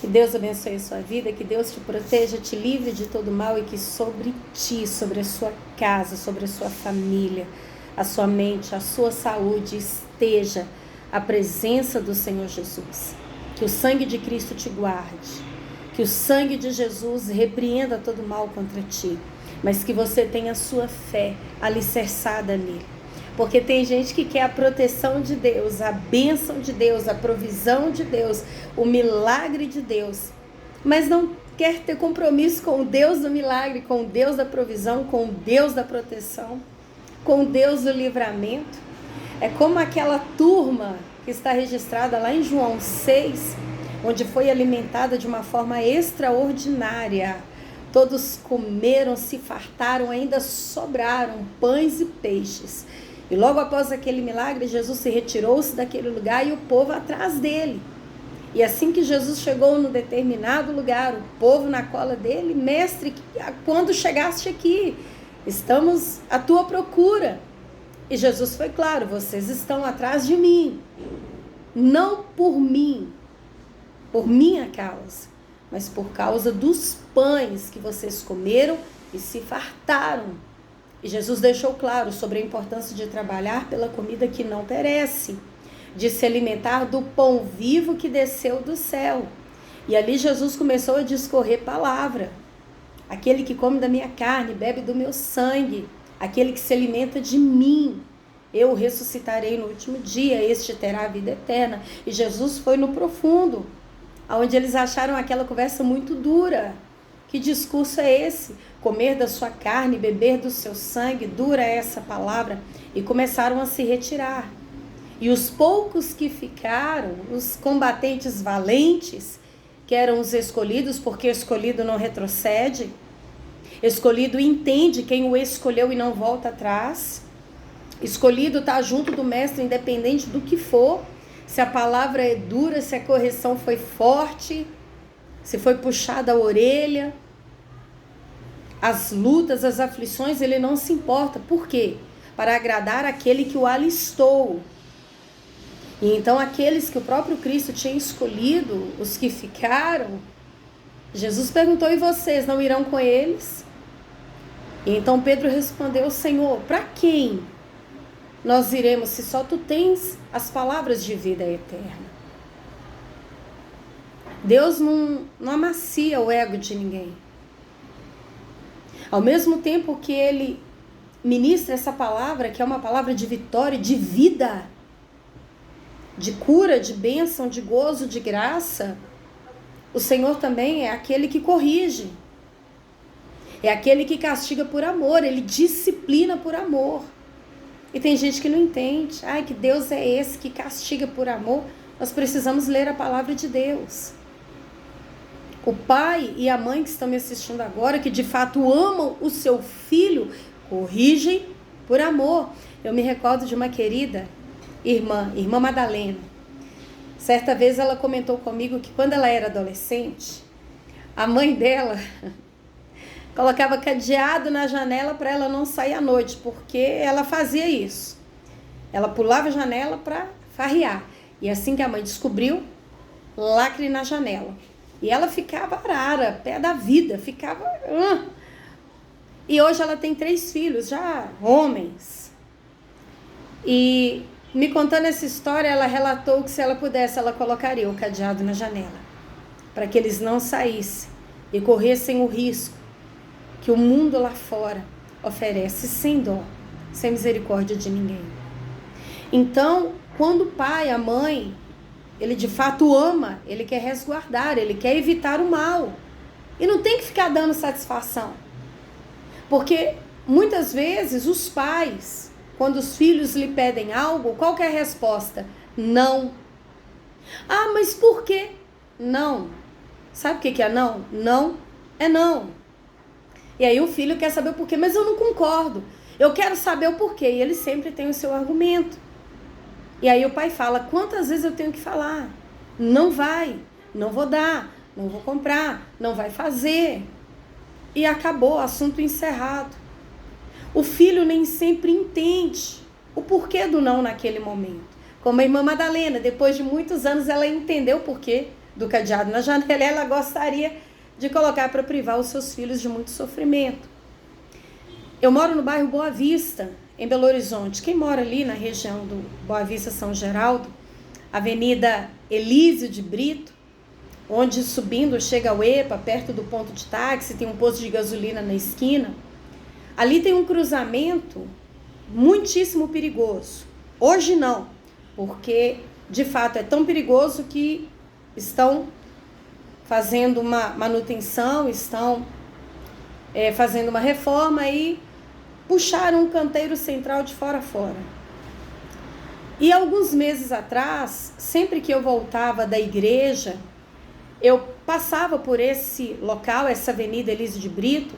Que Deus abençoe a sua vida, que Deus te proteja, te livre de todo mal e que sobre ti, sobre a sua casa, sobre a sua família, a sua mente, a sua saúde esteja a presença do Senhor Jesus. Que o sangue de Cristo te guarde, que o sangue de Jesus repreenda todo mal contra ti, mas que você tenha a sua fé alicerçada nele. Porque tem gente que quer a proteção de Deus, a bênção de Deus, a provisão de Deus, o milagre de Deus, mas não quer ter compromisso com o Deus do milagre, com o Deus da provisão, com o Deus da proteção, com o Deus do livramento. É como aquela turma que está registrada lá em João 6, onde foi alimentada de uma forma extraordinária. Todos comeram, se fartaram, ainda sobraram pães e peixes. E logo após aquele milagre, Jesus se retirou-se daquele lugar e o povo atrás dele. E assim que Jesus chegou no determinado lugar, o povo na cola dele: mestre, quando chegaste aqui? Estamos à tua procura. E Jesus foi claro: vocês estão atrás de mim, não por mim, por minha causa, mas por causa dos pães que vocês comeram e se fartaram. E Jesus deixou claro sobre a importância de trabalhar pela comida que não perece, de se alimentar do pão vivo que desceu do céu. E ali Jesus começou a discorrer palavra: aquele que come da minha carne, bebe do meu sangue, aquele que se alimenta de mim, eu o ressuscitarei no último dia, este terá a vida eterna. E Jesus foi no profundo, onde eles acharam aquela conversa muito dura. Que discurso é esse? Comer da sua carne, beber do seu sangue, dura essa palavra. E começaram a se retirar. E os poucos que ficaram, os combatentes valentes, que eram os escolhidos, porque escolhido não retrocede, escolhido entende quem o escolheu e não volta atrás, escolhido está junto do mestre independente do que for, se a palavra é dura, se a correção foi forte, se foi puxada a orelha, as lutas, as aflições, ele não se importa. Por quê? Para agradar aquele que o alistou. E então aqueles que o próprio Cristo tinha escolhido, os que ficaram, Jesus perguntou: e vocês não irão com eles? E então Pedro respondeu: Senhor, para quem nós iremos se só tu tens as palavras de vida eterna? Deus não amacia o ego de ninguém. Ao mesmo tempo que ele ministra essa palavra, que é uma palavra de vitória, de vida, de cura, de bênção, de gozo, de graça, o Senhor também é aquele que corrige. É aquele que castiga por amor, ele disciplina por amor. E tem gente que não entende. Ai, que Deus é esse que castiga por amor? Nós precisamos ler a palavra de Deus. O pai e a mãe que estão me assistindo agora, que de fato amam o seu filho, corrigem por amor. Eu me recordo de uma querida irmã Madalena. Certa vez ela comentou comigo que quando ela era adolescente, a mãe dela colocava cadeado na janela para ela não sair à noite, porque ela fazia isso. Ela pulava a janela para farrear. E assim que a mãe descobriu, lacre na janela. E ela ficava arara, pé da vida, ficava... E hoje ela tem 3 filhos, já homens. E me contando essa história, ela relatou que se ela pudesse, ela colocaria o cadeado na janela, para que eles não saíssem e corressem o risco que o mundo lá fora oferece sem dó, sem misericórdia de ninguém. Então, quando o pai, a mãe, ele de fato ama, ele quer resguardar, ele quer evitar o mal. E não tem que ficar dando satisfação. Porque muitas vezes os pais, quando os filhos lhe pedem algo, qual que é a resposta? Não. Ah, mas por quê? Não. Sabe o que é não? Não é não. E aí o filho quer saber o porquê, mas eu não concordo. Eu quero saber o porquê. E ele sempre tem o seu argumento. E aí o pai fala: quantas vezes eu tenho que falar? Não vai, não vou dar, não vou comprar, não vai fazer. E acabou, assunto encerrado. O filho nem sempre entende o porquê do não naquele momento. Como a irmã Madalena, depois de muitos anos ela entendeu o porquê. do cadeado na janela, ela gostaria de colocar para privar os seus filhos de muito sofrimento. Eu moro no bairro Boa Vista, em Belo Horizonte. Quem mora ali na região do Boa Vista, São Geraldo, Avenida Elísio de Brito, onde subindo chega ao EPA, perto do ponto de táxi, tem um posto de gasolina na esquina. Ali tem um cruzamento muitíssimo perigoso. Hoje não, porque de fato é tão perigoso que estão fazendo uma manutenção, estão fazendo uma reforma e puxaram um canteiro central de fora a fora. E alguns meses atrás, sempre que eu voltava da igreja, eu passava por esse local, essa Avenida Elísio de Brito,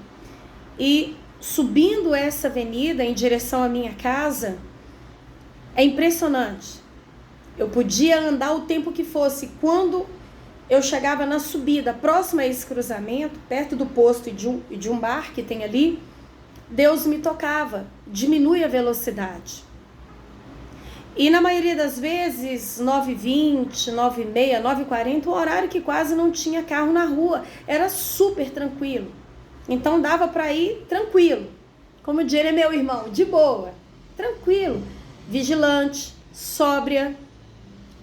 e subindo essa avenida em direção à minha casa, é impressionante. Eu podia andar o tempo que fosse. Quando eu chegava na subida, próxima a esse cruzamento, perto do posto e de um bar que tem ali, Deus me tocava, diminui a velocidade. E na maioria das vezes, 9h20, 9h30, 9h40, um horário que quase não tinha carro na rua. Era super tranquilo. Então dava para ir tranquilo. Como diria meu irmão, de boa, tranquilo, vigilante, sóbria,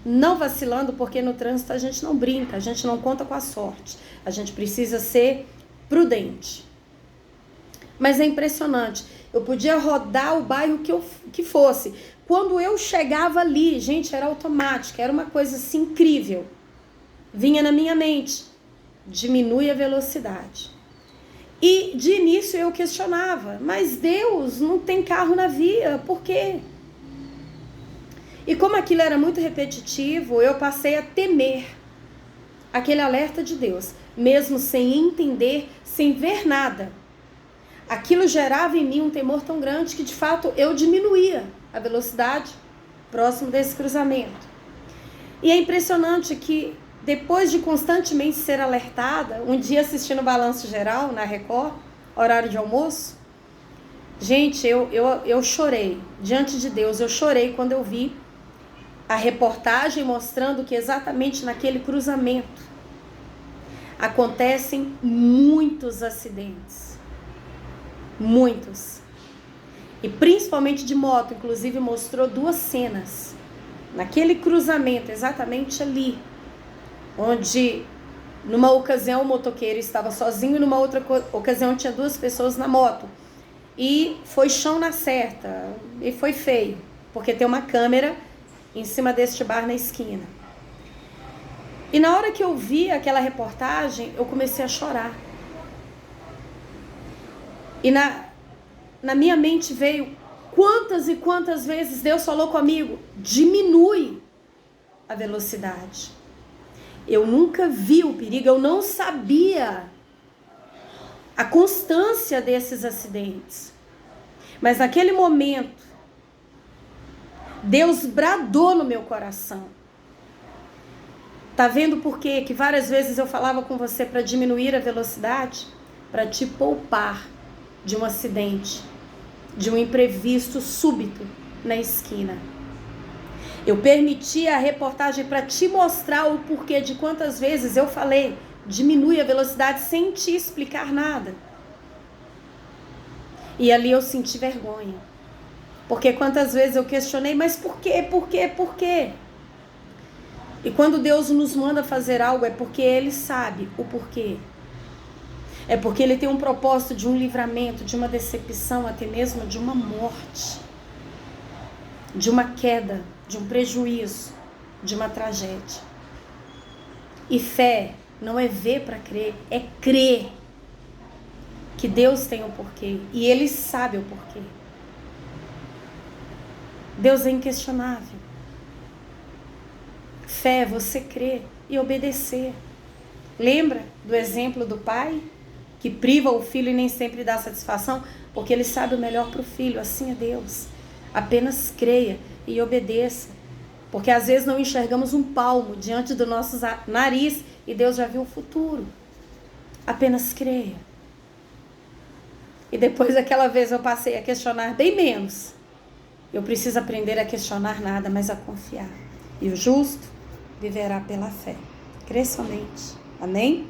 não vacilando, porque no trânsito a gente não brinca, a gente não conta com a sorte. A gente precisa ser prudente. Mas é impressionante. Eu podia rodar o bairro que fosse. Quando eu chegava ali, gente, era automático, era uma coisa assim incrível. Vinha na minha mente, diminui a velocidade. E de início eu questionava, mas Deus, não tem carro na via, por quê? E como aquilo era muito repetitivo, eu passei a temer aquele alerta de Deus, mesmo sem entender, sem ver nada. Aquilo gerava em mim um temor tão grande que de fato eu diminuía a velocidade próximo desse cruzamento. E é impressionante que depois de constantemente ser alertada, um dia assistindo o Balanço Geral na Record, horário de almoço, gente, eu chorei diante de Deus, eu chorei quando eu vi a reportagem mostrando que exatamente naquele cruzamento acontecem muitos acidentes. Muitos. E principalmente de moto, inclusive mostrou 2 cenas. Naquele cruzamento, exatamente ali, onde numa ocasião o motoqueiro estava sozinho e numa outra ocasião tinha 2 pessoas na moto. E foi chão na certa, e foi feio, porque tem uma câmera em cima deste bar na esquina. E na hora que eu vi aquela reportagem, eu comecei a chorar. E na minha mente veio quantas e quantas vezes Deus falou comigo, diminui a velocidade. Eu nunca vi o perigo, eu não sabia a constância desses acidentes. Mas naquele momento, Deus bradou no meu coração. Tá vendo por quê? Que várias vezes eu falava com você para diminuir a velocidade? Para te poupar de um acidente, de um imprevisto súbito na esquina. Eu permiti a reportagem para te mostrar o porquê de quantas vezes eu falei, diminui a velocidade sem te explicar nada. E ali eu senti vergonha. Porque quantas vezes eu questionei, mas por quê, por quê, por quê? E quando Deus nos manda fazer algo, é porque Ele sabe o porquê. É porque Ele tem um propósito de um livramento, de uma decepção, até mesmo de uma morte, de uma queda, de um prejuízo, de uma tragédia. E fé não é ver para crer, é crer que Deus tem um porquê e Ele sabe o porquê. Deus é inquestionável. Fé é você crer e obedecer. Lembra do exemplo do pai que priva o filho e nem sempre dá satisfação? Porque ele sabe o melhor para o filho, assim é Deus. Apenas creia e obedeça. Porque às vezes não enxergamos um palmo diante do nosso nariz e Deus já viu o futuro. Apenas creia. E depois daquela vez eu passei a questionar bem menos. Eu preciso aprender a questionar nada, mas a confiar. E o justo viverá pela fé. cresça somente. Amém?